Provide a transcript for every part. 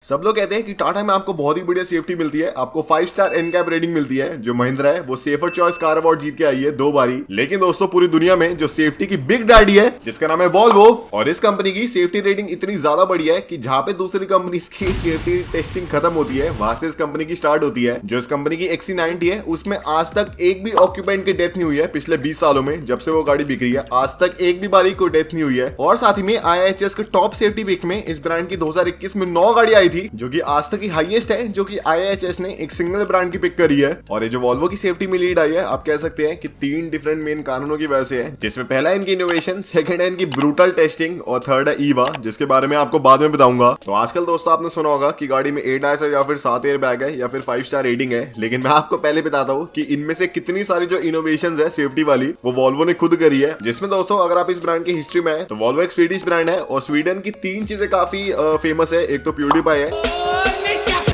सब लोग कहते हैं कि टाटा में आपको बहुत ही बढ़िया सेफ्टी मिलती है, आपको 5 स्टार एनकैप रेटिंग मिलती है। जो महिंद्रा है वो सेफर चॉइस कार अवार्ड जीत के आई है 2 बारी। लेकिन दोस्तों पूरी दुनिया में जो सेफ्टी की बिग डैडी है जिसका नाम है वॉल्वो, और इस कंपनी की सेफ्टी रेटिंग इतनी ज्यादा बढ़िया है कि जहां पे दूसरी कंपनी की सेफ्टी टेस्टिंग खत्म होती है वहां से इस कंपनी की स्टार्ट होती है। जो इस कंपनी की XC90 है उसमें आज तक एक भी ऑक्यूपेंट की डेथ नहीं हुई है। पिछले 20 सालों में जब से वो गाड़ी बिक रही है आज तक एक भी बारी कोई डेथ नहीं हुई है। और साथ ही में IIHS के टॉप सेफ्टी पिक में इस ब्रांड की 2021 में 9 गाड़ी आई थी, जो कि आज तक की हाईएस्ट है जो कि IIHS ने एक सिंगल ब्रांड की पिक करी है। और ये जो वॉल्वो की सेफ्टी में लीड आई है, आप कह सकते हैं कि 3 डिफरेंट मेन कारणों की वजह से है, जिसमें पहला है इनकी इनोवेशन, सेकंड है इनकी ब्रूटल टेस्टिंग और थर्ड है ईवा, जिसके बारे में आपको बाद में बताऊंगा। तो आजकल दोस्तों आपने सुना होगा कि गाड़ी में 8 आईएस है या फिर 7 एयर बैग है या फिर 5 स्टार रेटिंग है, लेकिन मैं आपको पहले बताता हूँ कि इनमें से कितनी सारी जो इनोवेशन है सेफ्टी वाली वो वॉल्वो ने खुद करी है। जिसमें दोस्तों अगर आप इस ब्रांड की हिस्ट्री में है तो वॉल्वो एक स्वीडिश ब्रांड है और स्वीडन की 3 चीजें काफी फेमस है। एक तो प्यूडीफाई है,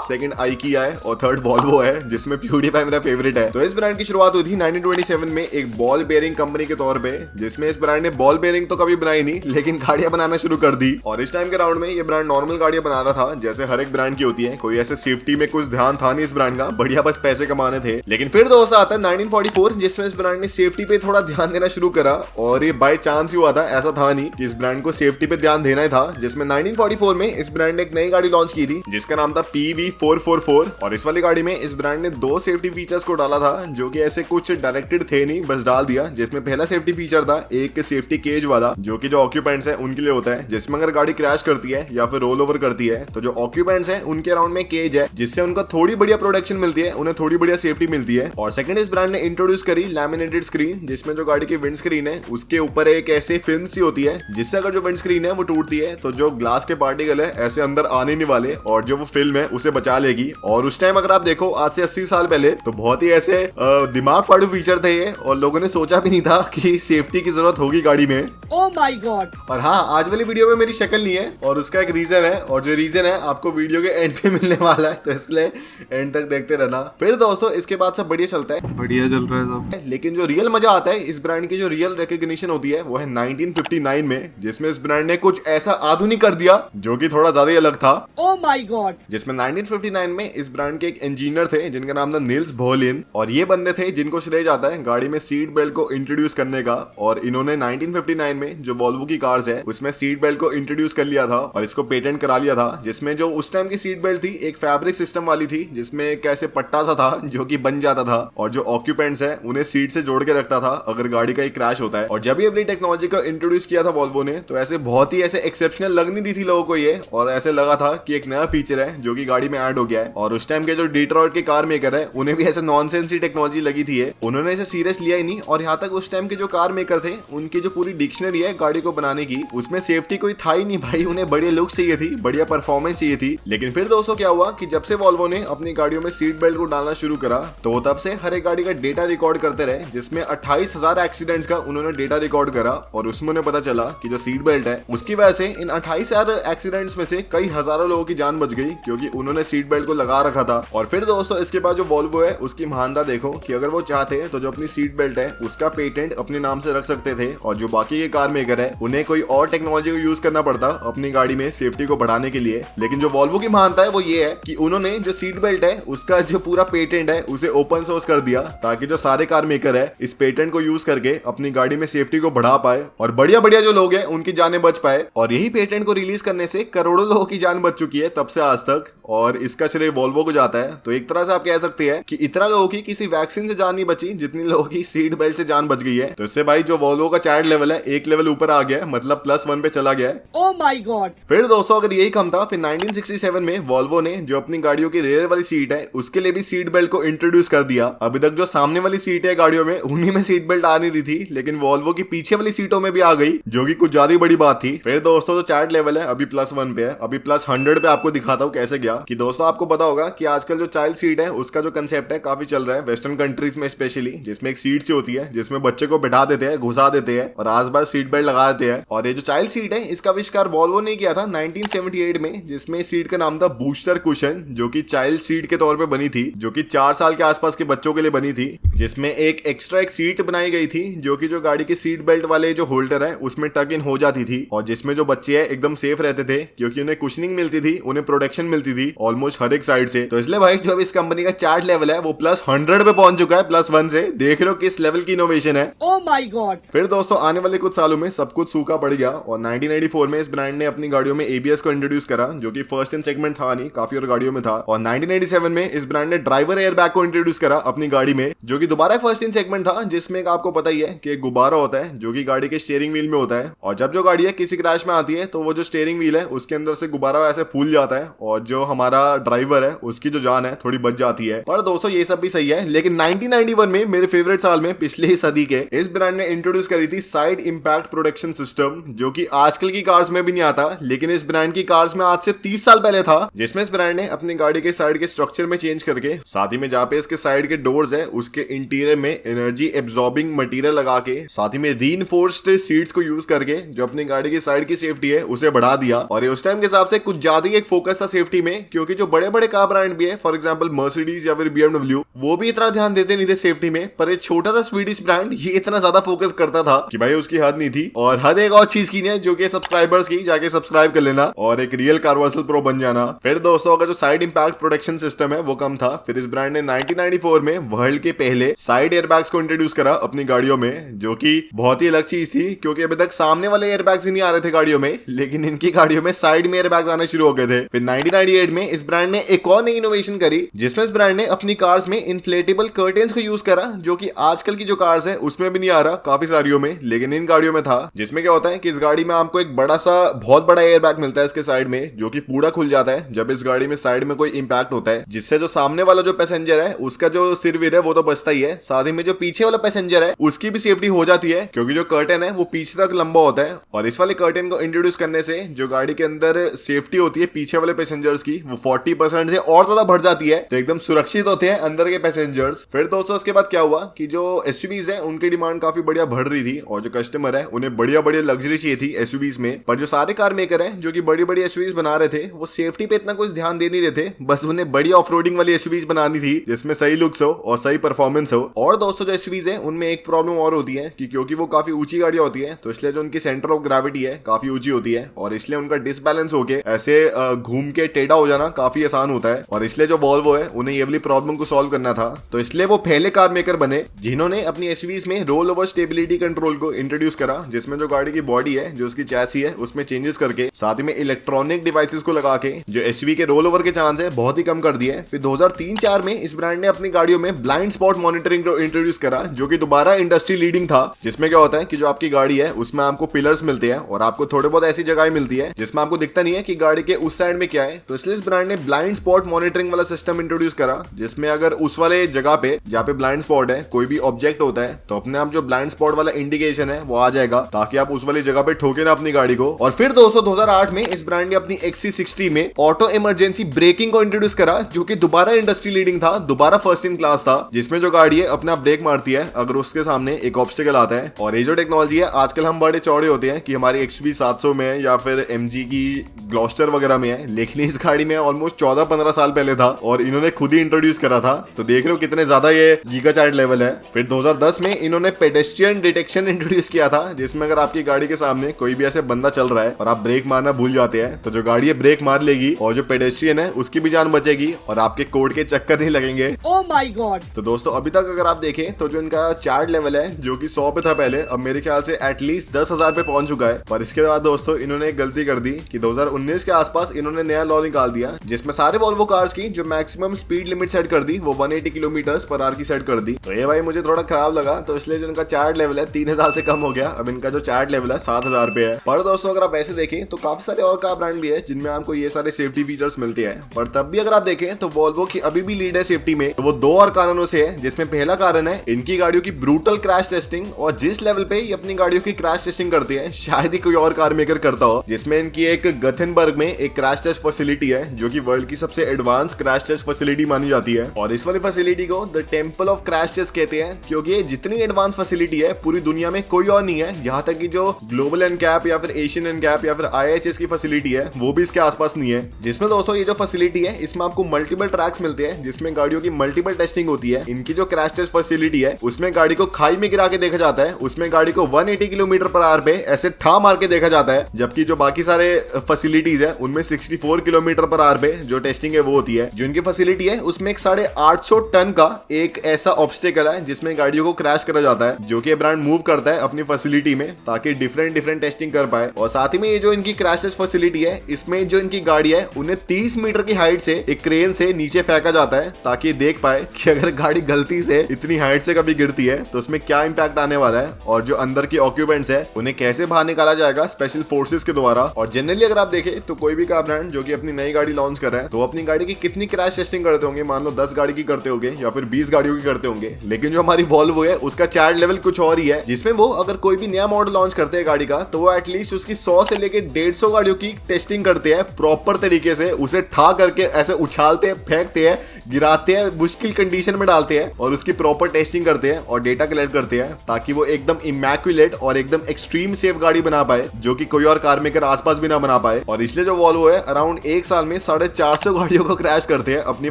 सेकंड आइकिया है और थर्ड वॉल्वो है, जिसमें प्यूडीफाई मेरा फेवरेट है। तो इस ब्रांड की शुरुआत हुई थी 1927 में एक बॉल बेयरिंग कंपनी के तौर पे, जिसमें इस ब्रांड ने बॉल बेयरिंग तो कभी बनाई नहीं लेकिन गाड़ियां बनाना शुरू कर दी। और इस टाइम के राउंड में ये ब्रांड नॉर्मल गाड़ियां बना रहा था जैसे हर एक ब्रांड की होती है। कोई ऐसे सेफ्टी में कुछ ध्यान था नहीं इस ब्रांड का, बढ़िया बस पैसे कमाने थे। लेकिन फिर दोस्तों आता है 1944 जिसमें इस ब्रांड ने सेफ्टी पे थोड़ा ध्यान देना शुरू करा, और ये बाय चांस ही हुआ था, ऐसा था नहीं कि इस ब्रांड को सेफ्टी पे ध्यान देना ही था। जिसमें 1944 में इस ब्रांड ने एक नई गाड़ी लॉन्च की थी जिसका नाम था PV444, और इस वाली गाड़ी में इस ब्रांड ने 2 सेफ्टी फीचर्स को डाला था जो कि ऐसे कुछ डायरेक्टेड थे नहीं, बस डाल दिया। जिसमें पहला सेफ्टी फीचर था एक सेफ्टी केज वाला, जो कि जो ऑक्यूपेंट्स हैं उनके लिए होता है, जिसमें अगर गाड़ी क्रैश करती है या फिर रोल ओवर करती है तो जो ऑक्यूपेंट्स हैं उनके अराउंड में केज है, जिससे उनको थोड़ी बढ़िया प्रोटेक्शन मिलती है, उन्हें थोड़ी बढ़िया सेफ्टी मिलती है। और सेकंड इस ब्रांड ने इंट्रोड्यूस करी लैमिनेटेड स्क्रीन, जिसमें जो गाड़ी की विंड स्क्रीन है उसके ऊपर एक ऐसे फिल्म सी होती है जिससे अगर जो विंड स्क्रीन है वो टूटती है तो जो ग्लास के पार्टिकल है ऐसे अंदर आने नहीं वाले, और जो वो फिल्म है उसे बचा लेगी। और उस टाइम अगर आप देखो आज से 80 साल पहले तो बहुत ही ऐसे दिमाग फाड़ू फीचर थे ये, और लोगों ने सोचा भी नहीं था कि सेफ्टी की जरूरत होगी गाड़ी में। Oh my God. और हाँ, आज वाली वीडियो में मेरी शक्ल नहीं है और उसका एक रीजन है, और जो रीजन है आपको वीडियो के एंड पे मिलने वाला है, तो इसलिए एंड तक देखते रहना। फिर दोस्तों इसके बाद सब बढ़िया चलता है, बढ़िया चल रहा है सब। लेकिन जो रियल मजा आता है इस ब्रांड की जो रियल रिकॉग्निशन होती है वो है 1959 में, जिसमें इस ब्रांड ने कुछ ऐसा आधुनिक कर दिया जो कि थोड़ा ज्यादा ही अलग था। Oh my God. जिसमें 1959 में इस ब्रांड के एक इंजीनियर थे जिनका नाम था निल्स बोहलिन, और ये बंदे थे जिनको श्रेय जाता है गाड़ी में सीट बेल्ट को इंट्रोड्यूस करने का। और इन्होंने 1959 में जो वॉल्वो की कार्स है उसमें सीट बेल्ट को इंट्रोड्यूस कर लिया था और इसको पेटेंट करा लिया था। जिसमें जो उस टाइम की सीट बेल्ट थी एक फैब्रिक सिस्टम वाली थी, जिसमें एक ऐसे पट्टा सा था जो कि बन जाता था और जो ऑक्यूपेंट्स है उन्हें सीट से जोड़ के रखता था अगर गाड़ी का एक क्रैश होता है। और जब ये अपनी टेक्नोलॉजी को इंट्रोड्यूस किया था वॉल्वो ने तो ऐसे बहुत ही ऐसे एक्सेप्शनल लग नहीं रही थी लोगों को ये, और ऐसे लगा था कि एक नया फीचर है जो कि गाड़ी में ऐड हो गया है। और उस टाइम के जो डिट्रॉइट के कार मेकर है उन्हें भी ऐसे नॉनसेंस ही टेक्नोलॉजी लगी थी, उन्होंने इसे सीरियस लिया ही नहीं। और यहाँ तक उस टाइम के जो कार मेकर थे उनकी जो पूरी डिक्शनरी है गाड़ी को बनाने की उसमें सेफ्टी कोई था ही नहीं भाई, उन्हें बढ़िया लुक चाहिए थी, बढ़िया परफॉर्मेंस चाहिए थी। लेकिन फिर दोस्तों क्या हुआ कि जब से वॉल्वो ने अपनी गाड़ियों में सीट बेल्ट को डालना शुरू करा तो तब से हर एक गाड़ी का डेटा रिकॉर्ड करते रहे, जिसमें 28,000 एक्सीडेंट्स का उन्होंने डेटा रिकॉर्ड करा। और उसमें उन्हें पता चला कि जो सीट बेल्ट है उसकी वजह से इन 28,000 एक्सीडेंट्स में से कई हजारों लोगों की जान बच गई, क्योंकि उन्होंने सीट बेल्ट को लगा रखा था। और फिर दोस्तों इसके बाद जो वॉल्वो है उसकी महानता देखो कि अगर वो चाहते तो जो अपनी सीट बेल्ट है उसका पेटेंट अपने नाम से रख सकते थे, और जो बाकी के कार मेकर है उन्हें कोई और टेक्नोलॉजी को यूज करना पड़ता अपनी गाड़ी में सेफ्टी को बढ़ाने के लिए। लेकिन जो वॉल्वो की महानता है वो ये है कि उन्होंने जो सीट बेल्ट है उसका जो पूरा पेटेंट है उसे ओपन सोर्स कर दिया, ताकि जो सारे कार मेकर है इस पेटेंट को यूज करके अपनी गाड़ी में सेफ्टी को बढ़ा पाए और बढ़िया बढ़िया जो लोग हैं उनकी जानें बच पाए। और यही पेटेंट को रिलीज करने से करोड़ों लोगों की जान बच चुकी है तब से आज तक, और इसका श्रेय वॉल्वो को जाता है। तो एक तरह से आप कह सकते हैं कि इतना लोगों की किसी वैक्सीन से जान नहीं बची जितनी लोगों की सीट बेल्ट से जान बच गई है। तो इससे भाई जो वॉल्वो का चाइल्ड लेवल है एक लेवल ऊपर आ गया है, मतलब +1 पे चला गया है। Oh my God. फिर दोस्तों अगर यही कम था, फिर 1967 में वॉल्वो ने जो अपनी गाड़ियों की रेयर वाली सीट है उसके लिए भी सीट बेल्ट को इंट्रोड्यूस कर दिया। अभी तक जो सामने वाली सीट है गाड़ियों में उन्हीं में सीट बेल्ट आ नहीं रही थी, लेकिन वॉल्वो की पीछे वाली सीटों में भी आ गई, जो कि कुछ ज्यादा ही बड़ी बात थी। फिर दोस्तों जो चार्ट लेवल है अभी +1 पे है, अभी +100 पे आपको दिखाता हूँ कैसे गया कि दोस्तों आपको पता होगा कि आजकल जो चाइल्ड सीट है उसका जो कंसेप्ट है काफी चल रहा है वेस्टर्न कंट्रीज में स्पेशली, जिसमें एक सीट सी होती है जिसमें बच्चे को बैठा देते हैं, घुसा देते हैं और आसपास सीट बेल्ट लगा देते हैं। और ये जो चाइल्ड सीट है इसका आविष्कार वॉल्वो ने किया था 1978 में, जिसमें सीट का नाम था बूस्टर कुशन, जो कि चाइल्ड सीट के तौर पे बनी थी, जो कि 4 साल के आसपास के बच्चों के लिए बनी थी, जिसमें एक एक्स्ट्रा एक सीट बनाई गई थी जो कि जो गाड़ी के सीट बेल्ट वाले जो होल्डर है उसमें टक इन हो जाती थी, और जिसमें जो बच्चे हैं एकदम सेफ रहते थे क्योंकि उन्हें कुशनिंग मिलती थी, उन्हें प्रोटेक्शन मिलती थी ऑलमोस्ट हर एक साइड से। तो इसलिए भाई जो अभी इस कंपनी का चार्ट लेवल है वो +100 पे पहुंच चुका है, +1 से। देख रहे हो किस लेवल की इनोवेशन है। Oh my God! फिर दोस्तों आने वाले कुछ सालों में सब कुछ सूखा पड़ गया और 1994 में इस ब्रांड ने अपनी गाड़ियों में ABS को इंट्रोड्यूस करा, जो कि फर्स्ट इन सेगमेंट था नहीं, काफी और गाड़ियों में था। और 1987 में इस ब्रांड ने ड्राइवर एयरबैग को इंट्रोड्यूस करा अपनी गाड़ी में, जो कि दोबारा फर्स्ट इन सेगमेंट था, जिसमें आपको पता ही है कि एक गुब्बारा होता है जो कि गाड़ी के स्टीयरिंग व्हील में होता है, और जब जो गाड़ी है किसी क्रैश में आती है तो वो जो स्टीयरिंग व्हील है उसके अंदर से गुब्बारा ऐसे फूल जाता है और जो हमारा ड्राइवर है उसकी जो जान है थोड़ी बच जाती है। पर दोस्तों ये सब भी सही है, लेकिन 1991 में मेरे फेवरेट साल में पिछले ही सदी के इस ब्रांड ने इंट्रोड्यूस करी थी साइड इंपैक्ट प्रोटेक्शन सिस्टम, जो कि आजकल की कार्स में भी नहीं आता, लेकिन इस ब्रांड की कार्स में आज से 30 साल पहले था, जिसमें इस ब्रांड ने अपनी गाड़ी के साइड के स्ट्रक्चर में चेंज करके साथ ही में जहाँ पे इसके साइड के डोर्स है उसके इंटीरियर में एनर्जी एब्जॉर्बिंग मटेरियल लगा के साथ ही में रीइंफोर्स्ड सीट्स को यूज करके जो अपनी गाड़ी की साइड की सेफ्टी है उसे बढ़ा दिया। और ये उस टाइम के हिसाब से कुछ ज्यादा ही एक फोकस था सेफ्टी में, क्योंकि जो बड़े बड़े कार ब्रांड भी है फॉर एग्जांपल मर्सिडीज या फिर BMW, वो भी इतना ध्यान देते नहीं थे सेफ्टी में, पर एक छोटा सा स्वीडिश ब्रांड ये इतना ज्यादा फोकस करता था कि भाई उसकी हद नहीं थी। और हद एक और चीज की है जो कि सब्सक्राइबर्स की, जाके सब्सक्राइब कर लेना और एक रियल कारवर्सल प्रो बन जाना। फिर दोस्तों का जो साइड इंपैक्ट प्रोटेक्शन सिस्टम है वो कम था। फिर इस ब्रांड ने 1994 में वर्ल्ड के पहले साइड एयरबैग्स को इंट्रोड्यूस करा अपनी गाड़ियों में, जो कि बहुत ही अलग चीज थी क्योंकि अभी तक सामने वाले एयरबैग्स ही नहीं आ रहे थे गाड़ियों में, लेकिन इनकी गाड़ियों में साइड में एयरबैग्स आने शुरू हो गए थे। फिर 1998 में इस ब्रांड ने एक और नई इनोवेशन करी, जिसमें इस ब्रांड ने अपनी कार्स में इन्फ्लेटेबल कर्टेन्स को यूज करा, जो कि आजकल की जो कार्स है उसमें भी नहीं आ रहा काफी सारियों में, लेकिन इन गाड़ियों में था। जिसमें क्या होता है कि इस गाड़ी में आपको एक बड़ा सा बहुत बड़ा एयरबैग मिलता है इसके साइड में, जो कि पूरा खुल जाता है जब इस गाड़ी में साइड में कोई इंपैक्ट होता है, जिससे जो सामने वाला जो पैसेंजर है उसका जो सिरविर है वो तो बचता ही है, साथ ही में जो पीछे वाला पैसेंजर है उसकी भी सेफ्टी हो जाती है, क्योंकि जो कर्टेन है वो पीछे तक लंबा होता है। और इस वाले कर्टेन को इंट्रोड्यूस करने से जो गाड़ी के अंदर सेफ्टी होती है पीछे वाले पैसेंजर्स की वो 40% से और ज्यादा बढ़ जाती है, तो एकदम सुरक्षित होते हैं अंदर के पैसेंजर्स। फिर दोस्तों इसके बाद क्या हुआ कि जो SUVs है उनकी डिमांड काफी बढ़िया बढ़ रही थी और जो कस्टमर है उन्हें बढ़िया बढ़िया लग्जरी चाहिए थी SUVs में। पर जो सारे कार मेकर है जो कि बड़ी बड़ी SUVs बना रहे थे वो सेफ्टी पे इतना कुछ ध्यान दे नहीं रहे थे, बस उन्हें बड़ी ऑफ रोडिंग वाली SUVs बनानी थी जिसमें सही लुक्स हो और सही परफॉर्मेंस हो। और दोस्तों जो SUVs है उनमें एक प्रॉब्लम और होती है कि क्योंकि वो काफी ऊंची गाड़ियां होती है तो इसलिए जो उनकी सेंटर ऑफ ग्रेविटी है काफी ऊंची होती है और इसलिए उनका डिसबैलेंस होके ऐसे घूम के टेढ़ा हो जाना काफी आसान होता है। और इसलिए जो वॉल्वो है उन्हें ये वाली प्रॉब्लम को सॉल्व करना था, तो इसलिए वो पहले कार मेकर बने जिन्होंने अपनी SUVs में रोल ओवर स्टेबिलिटी कंट्रोल को इंट्रोड्यूस करा, जिसमें जो गाड़ी की बॉडी है जो उसकी चैसी है उसमें चेंजेस करके साथ ही में इलेक्ट्रॉनिक डिवाइसेस को लगा के जो SUV के रोल ओवर के चांस है बहुत ही कम कर दिए। फिर 2003-04 में इस ब्रांड ने अपनी गाड़ियों में ब्लाइंड स्पॉट मॉनिटरिंग को इंट्रोड्यूस करा, जो कि दोबारा इंडस्ट्री लीडिंग था। जिसमें क्या होता है कि जो आपकी गाड़ी है उसमें आपको पिलर्स मिलते हैं और आपको थोड़े बहुत ऐसी जगह मिलती है जिसमें आपको दिखता नहीं है कि गाड़ी के उस साइड में क्या है, तो इसलिए इस ब्रांड ने ब्लाइंड स्पॉट मॉनिटरिंग वाला सिस्टम इंट्रोड्यूस करा, जिसमें अगर उस वाले जगह पे जहाँ पे ब्लाइंड स्पॉट है कोई भी ऑब्जेक्ट होता है तो अपने आप जो ब्लाइंड स्पॉट वाला इंडिकेशन है वो आ जाएगा, ताकि आप उस वाली जगह पे ठोके ना अपनी गाड़ी को। और फिर दोस्तों 2008 में इस ब्रांड ने अपनी XC60 में ऑटो इमरजेंसी ब्रेकिंग को इंट्रोड्यूस करा, जो कि दोबारा इंडस्ट्री लीडिंग था, दोबारा फर्स्ट इन क्लास था, जिसमें जो गाड़ी है अपने आप ब्रेक मारती है अगर उसके सामने एक ऑब्स्टिकल आता है। और ये जो टेक्नोलॉजी है आजकल हम बड़े चौड़े होते हैं कि हमारी XUV 700 में या फिर MG की ग्लॉस्टर वगैरह में है, लेकिन इस गाड़ी में ऑलमोस्ट 14-15 साल पहले था और इन्होंने खुद ही इंट्रोड्यूस करा था, तो देख रहे हो कितने ज्यादा ये गीगा चार्ट लेवल है। फिर 2010 में इन्होंने पेडेस्ट्रियन डिटेक्शन इंट्रोड्यूस किया था, जिसमें अगर आपकी गाड़ी के सामने कोई भी ऐसे बंदा चल रहा है और आप ब्रेक मारना भूल जाते हैं तो जो गाड़ी है ब्रेक मार लेगी और जो पेडेस्ट्रियन है उसकी भी जान बचेगी और आपके कोड के चक्कर नहीं लगेंगे। Oh my God! तो दोस्तों अभी तक अगर आप देखें तो जो इनका चार्ट लेवल है जो कि 100 पे था पहले, अब मेरे ख्याल से एटलीस्ट 10,000 पे पहुंच चुका है। पर इसके बाद दोस्तों इन्होंने एक गलती कर दी कि 2019 के आसपास इन्होंने नया लॉ निकाल दिया, जिसमें सारे वॉल्वो कार्स की जो मैक्सिमम स्पीड लिमिट सेट कर दी वो 180 किलोमीटर/आवर की सेट कर दी। तो ये भाई मुझे थोड़ा खराब लगा, तो इसलिए जो इनका चार्ट लेवल है 3,000 से कम हो गया, अब इनका जो चार्ट लेवल है 7,000 पे है। पर दोस्तों अगर आप ऐसे देखें तो काफी सारे और कार ब्रांड भी है जिनमें आपको ये सारे सेफ्टी फीचर्स मिलते हैं, पर तब भी अगर आप देखें तो वॉल्वो की अभी भी लीड है सेफ्टी में। तो वो दो और कारणों से है, जिसमें पहला कारण है इनकी गाड़ियों की ब्रूटल क्रैश टेस्टिंग, और जिस लेवल पे ये अपनी गाड़ियों की क्रैश टेस्टिंग करती है शायद ही कोई और कार मेकर करता हो, जिसमें इनकी एक गथेनबर्ग में एक क्रैश टेस्ट फैसिलिटी है जो कि की वर्ल्ड की सबसे एडवांस क्रैश टेस्ट फैसिलिटी मानी जाती है। और इस वाली फैसिलिटी को the temple of crash test कहते हैं, क्योंकि ये जितनी एडवांस फैसिलिटी है पूरी दुनिया में कोई और नहीं है। यहाँ तक कि जो ग्लोबल एनकैप या फिर एशियन एनकैप या फिर IIHS की फैसिलिटी है वो भी इसके आसपास नहीं है। जिसमें दोस्तों ये जो फैसिलिटी है इसमें आपको मल्टीपल ट्रैक्स मिलते हैं, जिसमें गाड़ियों की मल्टीपल टेस्टिंग होती है। इनकी जो क्रैश टेस्ट फैसिलिटी है उसमें गाड़ी को खाई में गिरा के देखा जाता है, उसमें गाड़ी को 180 किलोमीटर पर आवर पे ऐसे ठा मार के देखा जाता है, जबकि जो बाकी सारे फैसिलिटीज है उनमें 64 किलोमीटर पर आवर पे जो टेस्टिंग है वो होती है। जो इनकी फैसिलिटी है उसमें एक 850 टन का एक ऐसा ऑब्स्टेकल है जिसमें गाड़ियों को क्रैश करा जाता है, जो कि ब्रांड मूव करता है अपनी फैसिलिटी में ताकि डिफरेंट टेस्टिंग कर पाए। और साथ ही में ये जो इनकी क्रैश टेस्ट फैसिलिटी है इसमें जो इनकी गाड़ी है उन्हें 30 मीटर की हाइट से एक क्रेन से नीचे फेंका जाता है, ताकि देख पाए कि अगर गाड़ी गलती से इतनी हाइट से कभी गिरती है तो उसमें क्या इंपैक्ट आने वाला है, और जो अंदर के ऑक्यूपेंट्स है उन्हें कैसे बाहर निकाला जाएगा स्पेशल फोर्सेस के द्वारा। और जनरली अगर आप देखें तो कोई भी कार ब्रांड जो कि अपनी नई गाड़ी लॉन्च कर रहा है तो अपनी गाड़ी की कितनी क्रैश टेस्टिंग करते होंगे, मान लो 10 गाड़ी की करते होंगे या फिर 20 गाड़ियों की करते होंगे। लेकिन जो हमारी वॉल्वो है उसका चार्ट लेवल कुछ और ही है, जिसमें वो अगर कोई भी नया मॉडल लॉन्च करते हैं गाड़ी का तो वो एटलीस्ट उसकी 100 से लेके 150 गाड़ियों की टेस्टिंग करते हैं प्रॉपर तरीके से, उसे ठा करके ऐसे उछालते हैं, फेंकते हैं, गिराते हैं, मुश्किल कंडीशन में डालते हैं और उसकी प्रॉपर टेस्टिंग करते हैं और डेटा कलेक्ट करते हैं, ताकि वो एकदम इमैक्युलेट और एकदम एक्सट्रीम सेफ गाड़ी बना पाए, जो कि कोई और कार मेकर आसपास भी ना बना पाए। और इसलिए जो वॉल्वो है अराउंड एक साल में 450 गाड़ियों को क्रैश करते हैं अपनी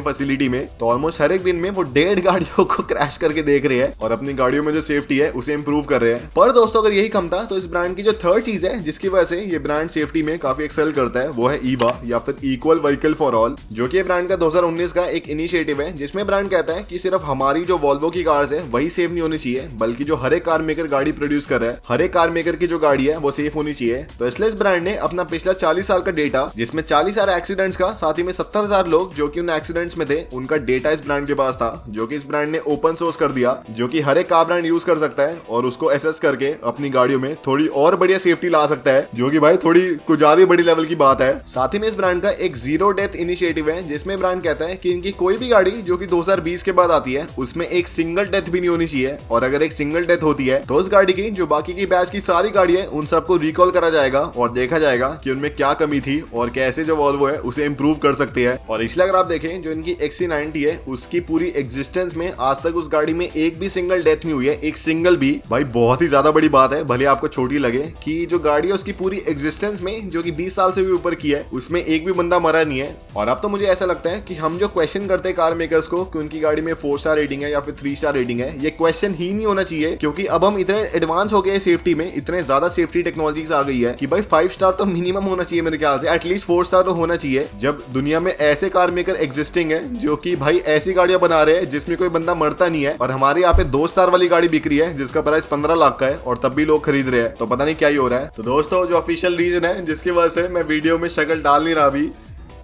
फैसिलिटी में। तो ऑलमोस्ट हर एक दिन में वो 1.5 गाड़ियों को क्रैश करके देख रहे हैं और अपनी गाड़ियों में जो सेफ्टी है उसे इंप्रूव कर रहे हैं। पर दोस्तों अगर यही कम था तो इस ब्रांड की जो थर्ड चीज है जिसकी वजह से ये ब्रांड सेफ्टी में काफी एक्सेल करता है वो है ईवा या फिर इक्वल व्हीकल फॉर ऑल, जो कि ब्रांड का 2019 का एक इनिशिएटिव है, जिसमें ब्रांड कहता है कि सिर्फ हमारी जो वॉल्वो की कार्स है वही सेफ नहीं होनी चाहिए, बल्कि जो हर एक कार मेकर गाड़ी प्रोड्यूस कर रहा है हर एक कार मेकर की जो गाड़ी है वो सेफ होनी चाहिए। तो इसलिए इस ब्रांड ने अपना पिछला 40 साल का डेटा, जिसमें 40,000 एक्सीडेंट्स का, साथ ही में 70,000 लोग जो कि उन एक्सीडेंट्स में थे उनका डेटा इस ब्रांड के पास था, जो कि इस ब्रांड ने ओपन सोर्स कर दिया, जो कि हर एक कार ब्रांड यूज कर सकता है और उसको एसेस करके अपनी गाड़ियों में थोड़ी और बढ़िया सेफ्टी ला सकता है, जो कि भाई थोड़ी कुछ ज्यादा बड़ी लेवल की बात है। साथ ही में इस ब्रांड का एक जीरो डेथ इनिशिएटिव है, जिसमें ब्रांड कहता है कि इनकी कोई भी गाड़ी जो कि 2020 के बाद आती है उसमें एक सिंगल डेथ भी नहीं होनी चाहिए, और अगर एक सिंगल डेथ होती है तो उस गाड़ी की जो बाकी की बैच की सारी गाड़ी है उन सबको रिकॉल करा जाएगा और देखा जाएगा कि उनमें क्या कमी थी और कैसे जो वॉल्वो है उसे इंप्रूव कर सकते हैं। और इसलिए अगर आप देखें जो इनकी XC90 है उसकी पूरी एग्जिस्टेंस में आज तक उस गाड़ी में एक भी सिंगल डेथ नहीं हुई है, एक सिंगल भी। भाई बहुत ही ज्यादा बड़ी बात है, भले आपको छोटी लगे, कि जो गाड़ी है उसकी पूरी एग्जिस्टेंस में जो कि 20 साल से भी ऊपर की है उसमें एक भी बंदा मरा नहीं है। और अब तो मुझे ऐसा लगता है कि हम जो क्वेश्चन करते हैं कार मेकर्स को कि उनकी गाड़ी में 4 स्टार रेटिंग है या फिर 3 स्टार रेटिंग है, ये क्वेश्चन ही नहीं होना चाहिए, क्योंकि अब हम इतने एडवांस हो गए सेफ्टी में, इतने ज्यादा सेफ्टी टेक्नोलॉजीज आ गई है कि भाई 5 स्टार तो मिनिमम होना चाहिए मेरे ख्याल से, एटलीस्ट 4 स्टार तो होना चाहिए। जब दुनिया में ऐसे कार मेकर एग्जिस्टिंग है जो कि भाई ऐसी गाड़ियां बना रहे हैं जिसमें कोई बंदा मरता नहीं है, और हमारे यहाँ पे 2 स्टार वाली गाड़ी बिक रही है जिसका प्राइस 15 लाख का है और तब भी लोग खरीद रहे हैं, तो पता नहीं क्या ही हो रहा है। तो दोस्तों जो ऑफिशियल रीजन है जिसकी वजह से मैं वीडियो में शक्ल डाल नहीं रहा अभी,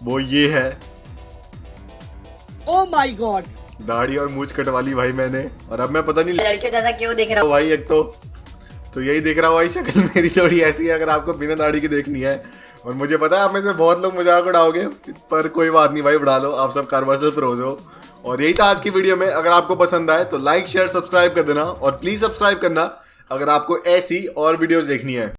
वो ये है, Oh my God! दाढ़ी और मूंछ कटवा ली भाई मैंने, और अब मैं पता नहीं लड़के जैसा क्यों दिख रहा तो भाई एक तो यही दिख रहा भाई, शक्ल मेरी थोड़ी ऐसी है अगर आपको बिना दाढ़ी के देखनी है। और मुझे पता है आप में से बहुत लोग मजाक उड़ाओगे, पर कोई बात नहीं भाई, उड़ा लो, आप सब कार्वर्सल प्रोज हो। और यही था आज की वीडियो में, अगर आपको पसंद आए तो लाइक शेयर सब्सक्राइब कर देना, और प्लीज सब्सक्राइब करना अगर आपको ऐसी और वीडियोस देखनी है।